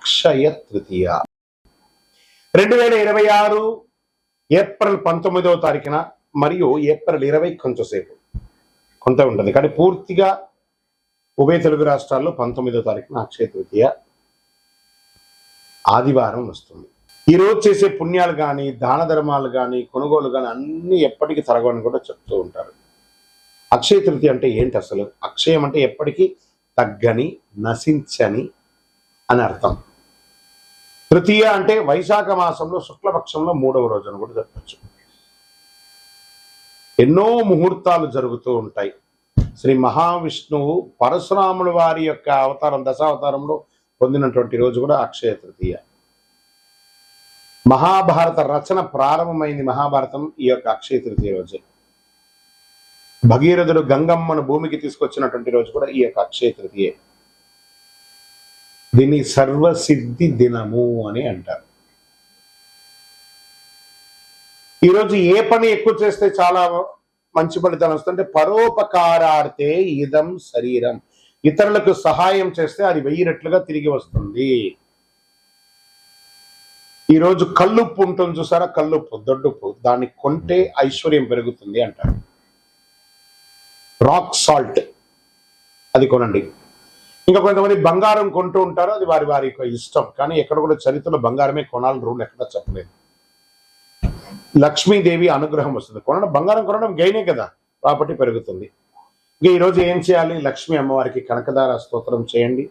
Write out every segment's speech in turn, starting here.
Akshaya Tritiya 2026 April 19వ తారీఖున మరియు April 20 కొంత ఉంటుంది, కానీ పూర్తిగా ఉభయ తెలుగు రాష్ట్రాల్లో 19వ తారీఖున అక్షయ తృతీయ ఆదివారం వస్తుంది. ఈ రోజు చేసే పుణ్యాలు కానీ, దాన ధర్మాలు కానీ, కొనుగోలు కానీ అన్ని ఎప్పటికీ తరగని కూడా చెప్తూ ఉంటారు. అక్షయ తృతీయ అంటే ఏంటి అసలు? అక్షయం అంటే ఎప్పటికీ తగ్గని, నశించని అని అర్థం. తృతీయ అంటే వైశాఖ మాసంలో శుక్లపక్షంలో 3వ రోజు అని కూడా చెప్పచ్చు. ఎన్నో ముహూర్తాలు జరుగుతూ ఉంటాయి. శ్రీ మహావిష్ణువు పరశురాముల వారి యొక్క అవతారం, దశావతారంలో పొందినటువంటి రోజు కూడా అక్షయ తృతీయ. మహాభారత రచన ప్రారంభమైంది మహాభారతం ఈ యొక్క అక్షయ తృతీయ రోజే. భగీరథుడు గంగమ్మను భూమికి తీసుకొచ్చినటువంటి రోజు కూడా ఈ యొక్క అక్షయ తృతీయే. దీన్ని సర్వసిద్ధి దినము అని అంటారు. ఈరోజు ఏ పని ఎక్కువ చేస్తే చాలా మంచి ఫలితాలు వస్తుంటే పరోపకారార్థే ఇదం శరీరం, ఇతరులకు సహాయం చేస్తే అది 1000 రెట్లుగా తిరిగి వస్తుంది. ఈరోజు కల్లుప్పు ఉంటుంది చూసారా, కల్లుప్పు, దొడ్డుప్పు, దాన్ని కొంటే ఐశ్వర్యం పెరుగుతుంది అంటారు. రాక్ సాల్ట్ అది కొనండి. ఇంకా కొంతమంది బంగారం కొంటూ ఉంటారు, అది వారి వారి ఇష్టం, కానీ ఎక్కడ కూడా చరిత్రలో బంగారమే కొనాలని రూల్ ఎక్కడ చెప్పలేదు. లక్ష్మీదేవి అనుగ్రహం వస్తుంది. బంగారం కొనడం గైనే కదా, ప్రాపర్టీ పెరుగుతుంది. ఇంకా ఈరోజు ఏం చేయాలి? లక్ష్మీ అమ్మవారికి కనకదార స్తోత్రం చేయండి,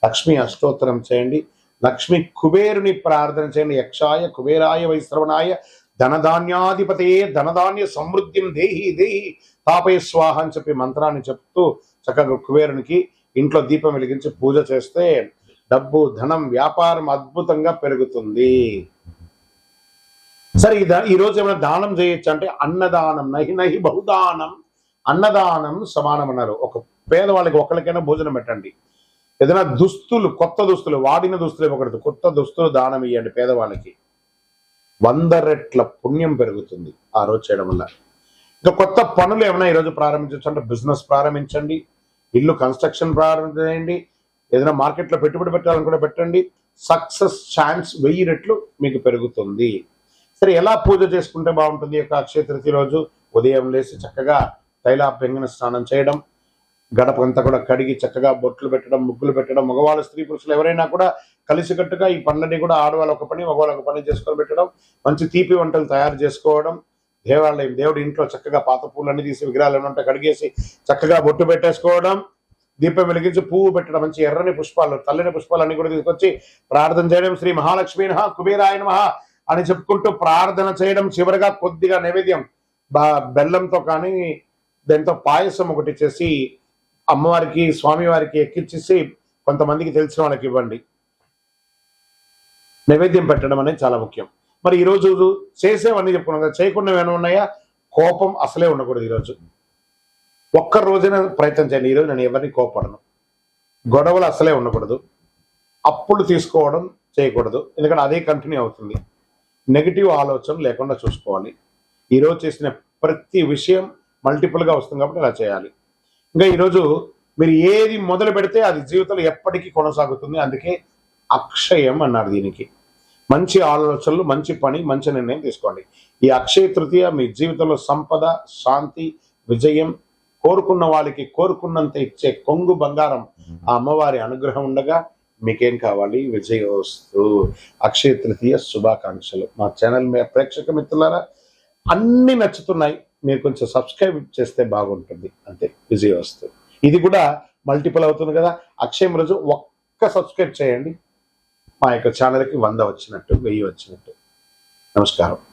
లక్ష్మీ అష్టోత్తరం చేయండి, లక్ష్మీ కుబేరుని ప్రార్థన చేయండి. యక్షాయ కుబేరాయ వైశ్రవణాయ ధనధాన్యాధిపతయే ధనధాన్య సమృద్ధిం దేహి దేహి తాపయ స్వాహ అని చెప్పి మంత్రాన్ని చెప్తూ చక్కగా కుబేరునికి ఇంట్లో దీపం వెలిగించి పూజ చేస్తే డబ్బు, ధనం, వ్యాపారం అద్భుతంగా పెరుగుతుంది. సరే, ఈరోజు ఏమైనా దానం చేయొచ్చు అంటే అన్నదానం, నహి నహి బహుదానం, అన్నదానం సమానం అన్నారు. ఒక పేదవాళ్ళకి ఒక్కరికైనా భోజనం పెట్టండి. ఏదైనా దుస్తులు, కొత్త దుస్తులు, వాడిన దుస్తులు ఇవ్వకూడదు, కొత్త దుస్తులు దానం ఇవ్వండి పేదవాళ్ళకి. 100 రెట్ల పుణ్యం పెరుగుతుంది ఆ రోజు చేయడం వల్ల. ఇంకా కొత్త పనులు ఏమైనా ఈరోజు ప్రారంభించవచ్చు అంటే బిజినెస్ ప్రారంభించండి, ఇల్లు కన్స్ట్రక్షన్ ప్రారంభించండి, ఏదైనా మార్కెట్లో పెట్టుబడి పెట్టాలని కూడా పెట్టండి. సక్సెస్ ఛాన్స్ 1000 రెట్లు మీకు పెరుగుతుంది. సరే, ఎలా పూజ చేసుకుంటే బాగుంటుంది? యొక్క అక్షయ తృతీయ రోజు ఉదయం లేచి చక్కగా తైలాభ్యంగన స్నానం చేయడం, గడపంతా కూడా కడిగి చక్కగా బొట్లు పెట్టడం, ముగ్గులు పెట్టడం, మగవాళ్ళు, స్త్రీ పురుషులు ఎవరైనా కూడా కలిసికట్టుగా ఈ పనులన్నీ కూడా ఆడవాళ్ళు ఒక పని, మగవాళ్ళు ఒక పని చేసుకొని పెట్టడం, మంచి తీపి వంటలు తయారు చేసుకోవడం, దేవాలయం దేవుడి ఇంట్లో చక్కగా పాత పూలన్నీ తీసి విగ్రహాలు ఉంటే కడిగేసి చక్కగా బొట్టు పెట్టేసుకోవడం, దీపం వెలిగించి పువ్వు పెట్టడం, మంచి ఎర్రని పుష్పాలు, తెల్లని పుష్పాలన్నీ కూడా తీసుకొచ్చి ప్రార్థన చేయడం, శ్రీ మహాలక్ష్మీ నమః కుబేరాయ నమః అని చెప్పుకుంటూ ప్రార్థన చేయడం. చివరిగా కొద్దిగా నైవేద్యం బెల్లంతో కానీ దాంతో పాయసం ఒకటి చేసి అమ్మవారికి, స్వామివారికి ఎక్కించేసి కొంతమందికి తెలిసిన వాళ్ళకి ఇవ్వండి. నైవేద్యం పెట్టడం అనేది చాలా ముఖ్యం. మరి ఈరోజు చేసేవన్నీ చెప్పుకున్నాం కదా, చేయకుండా ఏమైనా ఉన్నాయా? కోపం అసలే ఉండకూడదు. ఈరోజు ఒక్క రోజైనా ప్రయత్నం చేయండి. ఈరోజు నేను ఎవరిని కోపడను, గొడవలు అసలే ఉండకూడదు, అప్పులు తీసుకోవడం చేయకూడదు, ఎందుకంటే అదే కంటిన్యూ అవుతుంది. నెగిటివ్ ఆలోచనలు లేకుండా చూసుకోవాలి. ఈరోజు చేసిన ప్రతి విషయం మల్టిపుల్గా వస్తుంది కాబట్టి ఇలా చేయాలి. ఇంకా ఈరోజు మీరు ఏది మొదలు పెడితే అది జీవితంలో ఎప్పటికీ కొనసాగుతుంది. అందుకే అక్షయం అన్నారు దీనికి. మంచి ఆలోచనలు, మంచి పని, మంచి నిర్ణయం తీసుకోండి. ఈ అక్షయ తృతీయ మీ జీవితంలో సంపద, శాంతి, విజయం, కోరుకున్న వాళ్ళకి కోరుకున్నంత ఇచ్చే కొంగు బంగారం ఆ అమ్మవారి అనుగ్రహం ఉండగా మీకేం కావాలి? విజయోస్తు. అక్షయ తృతీయ శుభాకాంక్షలు. మా ఛానల్ ప్రేక్షక మిత్రులారా, అన్ని నచ్చుతున్నాయి, మీరు కొంచెం సబ్స్క్రైబ్ చేస్తే బాగుంటుంది అంతే. విజయోస్తు. ఇది కూడా మల్టిపుల్ అవుతుంది కదా. అక్షయం రోజు ఒక్క సబ్స్క్రైబ్ చేయండి, మా యొక్క ఛానల్కి 100 వచ్చినట్టు, 1000 వచ్చినట్టు. నమస్కారం.